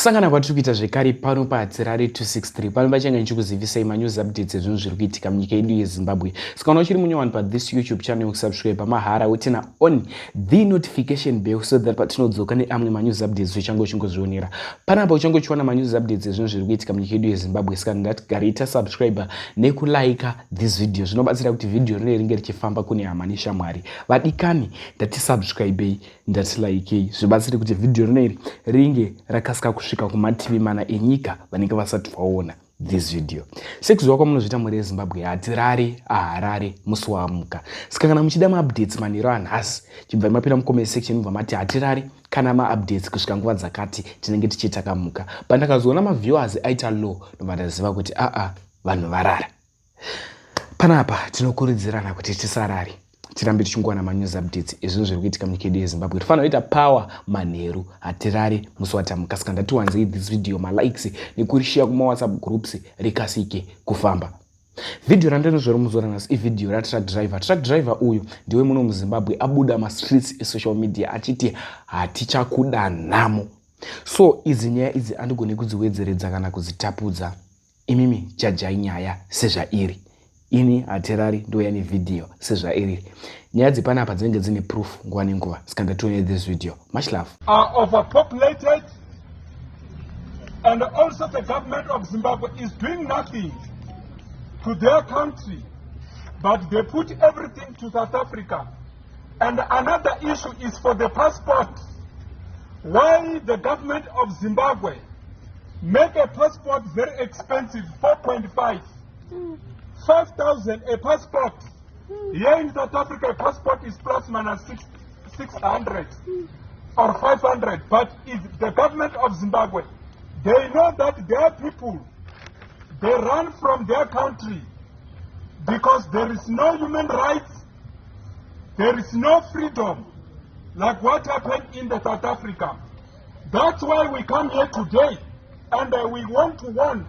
Kusangana kwatiri kuita zvekare pano paHatirare 263 pano pachenga nichikuzivisai manews updates ezvinhu zviri kuitika munyika yedu yeZimbabwe. Saka uchiri munyowani pathis YouTube channel kusubscribe mahara utina on the notification bell so that patinodzoka neamwe manews updates uchange uchingozvionera. Panapa uchange uchiwana manews updates ezvinhu zviri kuitika munyika yedu yeZimbabwe. Saka ndati garita subscribe nekulike this video. Zvinobatsira kuti video rine ringe richifamba kune hama neshamwari. Vadikani ndati subscribe ndati like zvibatsire kuti video rine ringe rakasika kusvika kumativi mana enyika vanenge vasati vaona this video. Sekuziva kwamunozviita muri yeZimbabwe, Hatirare, Harare, musi wamuka. Saka kana muchida ma-updates manheru anhasi, chibva mapinda mucomment section mubva mati Hatirare kana ma-updates kusvika nguva dzakati tinenge tichitakamuka. Pandakazoona ma-viewers aita low, ndobva ndaziva kuti vanhu varara. Panapa tinokurudzirana kuti tisarare. Tirambe tichingwana manews updates ezvinhu zviri kuitika munyika yedu yeZimbabwe. Tifanira kuita power manheru Hatirare musi watamuka. Saka ndatiwanzei this video malikes nekurishare kuma WhatsApp groups rikasike kufamba. Video randinozoromuzora nhasi ivideo ratruck driver. Truck driver uyu ndiwe muno muZimbabwe abuda ma-streets e-social media achiti hatichakuda nhamo. So idzi nyaya idzi andigoni kudziwedzeredza kana kudzitapudza. Imimi jajai nyaya sezvairi. Ini Hatirare ndo yani video sezvairi. Nyaya dzipanapa dzinenge dzine proof nguva nenguva. Saka ndatione this video. Much love. Are overpopulated, and also the government of Zimbabwe is doing nothing to their country, but they put everything to South Africa. And another issue is for the passport. Why the government of Zimbabwe make a passport very expensive, 4.5. 5,000 a passport. Here in South Africa, a passport is plus minus 600 or 500. But if the government of Zimbabwe, they know that their people, they run from their country because there is no human rights, there is no freedom, like what happened in the South Africa. That's why we come here today, and we want to warn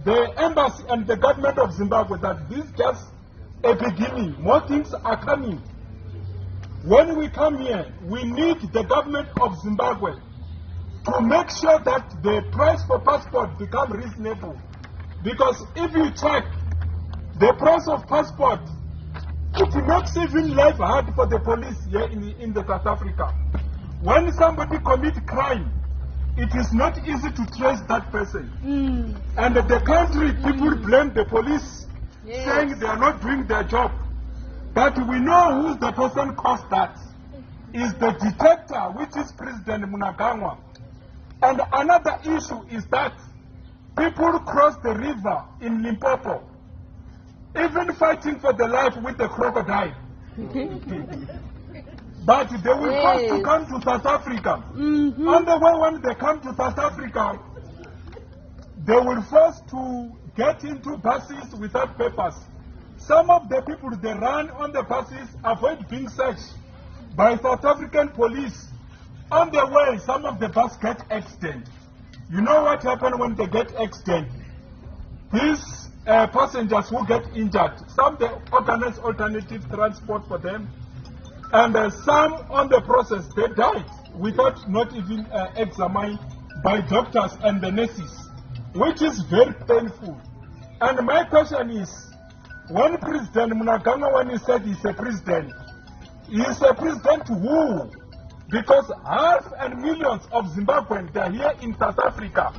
the embassy and the government of Zimbabwe that this is just a beginning. More things are coming. When we come here, we need the government of Zimbabwe to make sure that the price for passport become reasonable. Because if you check the price of passport, it makes even life hard for the police here in the South Africa. When somebody commits crime, it is not easy to trace that person. And the country, people blame the police, saying they are not doing their job. But we know who the person caused that. Is the detector, which is President Mnangagwa. And another issue is that people cross the river in Limpopo, even fighting for the life with the crocodile. But they will first to come to South Africa. On the way when they come to South Africa, they will first to get into buses without papers. Some of the people, they run on the buses, avoid being searched by South African police. On the way, some of the buses get accident. You know what happened when they get accident? These passengers who get injured, some they organize alternative transport for them. And some on the process, they died without not even examined by doctors and the nurses, which is very painful. And my question is, when President Mnangagwa, when he said he's a president to who? Because 500,000 of Zimbabweans are here in South Africa.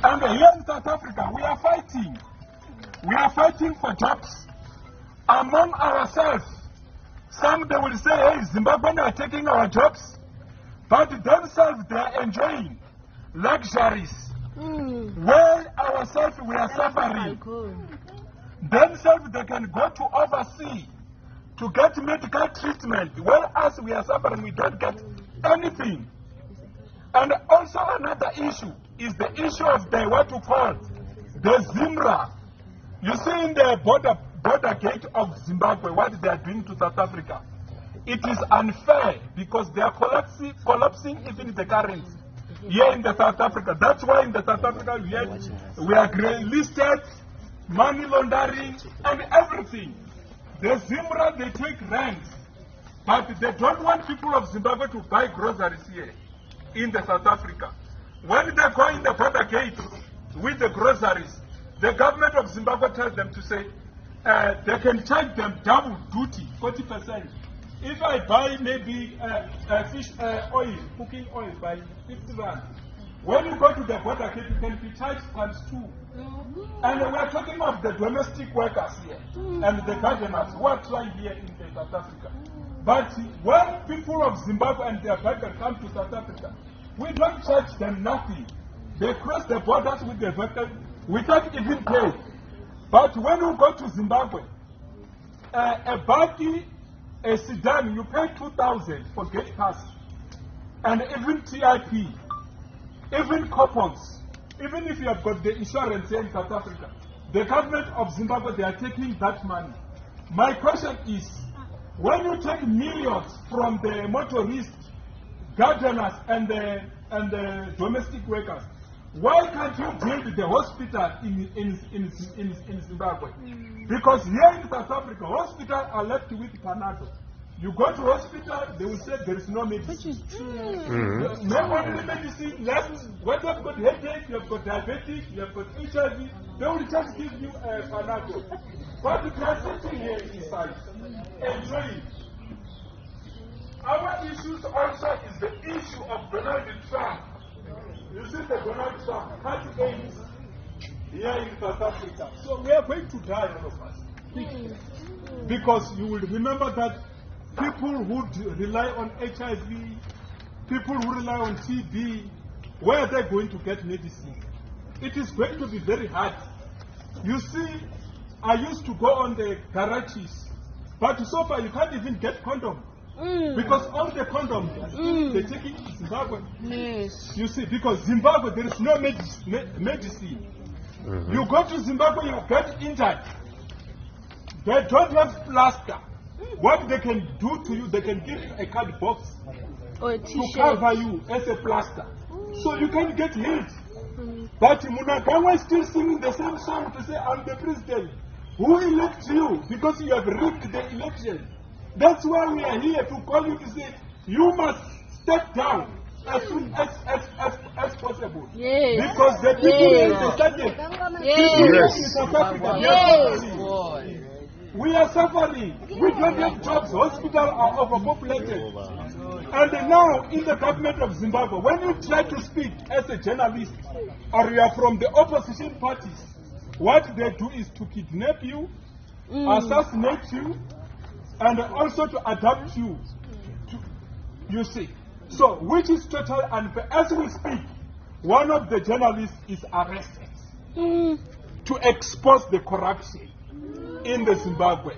And here in South Africa, we are fighting. We are fighting for jobs among ourselves. Some they will say, hey, Zimbabweans are taking our jobs, but themselves they are enjoying luxuries. Where ourselves we are suffering. Themselves they can go to overseas to get medical treatment, whereas we are suffering, we don't get anything. And also another issue is the issue of the what you call the Zimra. You see in the border gate of Zimbabwe, what they are doing to South Africa. It is unfair because they are collapsing even the currency here in the South Africa. That's why in the South Africa we are listed, money laundering and everything. The Zimra, they take rent, but they don't want people of Zimbabwe to buy groceries here in the South Africa. When they go in the border gate with the groceries, the government of Zimbabwe tells them to say they can charge them double duty, 40%. If I buy maybe fish oil, cooking oil by 50 rand, when you go to the border gate, you can be charged ×2. And we are talking of the domestic workers here and the gardeners who are trying here in South Africa. But when people of Zimbabwe and their vehicle come to South Africa, we don't charge them nothing. They cross the borders with the vehicle without even pay. But when you go to Zimbabwe, a buggy, a sedan, you pay 2,000 for gate pass, and even TIP, even coupons, even if you have got the insurance here in South Africa, the government of Zimbabwe, they are taking that money. My question is, when you take millions from the motorists, gardeners, and the domestic workers, why can't you build the hospital in Zimbabwe? Because here in South Africa, hospitals are left with Panado. You go to hospital, they will say there is no medicine. Which is true. No only medicine left. When you have got headache, you have got diabetes, you have got HIV, they will just give you a Panado. But if you are sitting here inside, enjoying. Our issues also is the issue of Donald Trump. You see the Donald Trump party aims here in South Africa. So we are going to die, all of us. Because you will remember that people who rely on HIV, people who rely on TB, where are they going to get medicine? It is going to be very hard. You see, I used to go on the garages, but so far you can't even get condom. Because all the condoms they're taking in Zimbabwe. Yes. You see, because Zimbabwe there is no medicine. You go to Zimbabwe, you get injured. They don't have plaster. What they can do to you, they can give you a card box Or a to t-shirt. cover you as a plaster, so you can get hit. But Munagawa is still singing the same song to say, I'm the president. Who elects you? Because you have rigged the election. That's why we are here to call you to say, you must step down as soon as possible. Yes. Because the people in the subject, people in South Africa, they are suffering. We are suffering. We don't have jobs. Hospitals are overpopulated. And now, in the government of Zimbabwe, when you try to speak as a journalist, or you are from the opposition parties, what they do is to kidnap you, assassinate you, and also to adapt you. You see. So, which is totally unfair. As we speak, one of the journalists is arrested to expose the corruption in the Zimbabwe.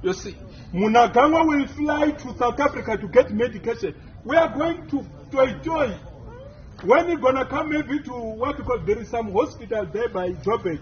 You see, Munagangwa will fly to South Africa to get medication. We are going to enjoy. When you're going to come maybe to what you call, there is some hospital there by Joburg.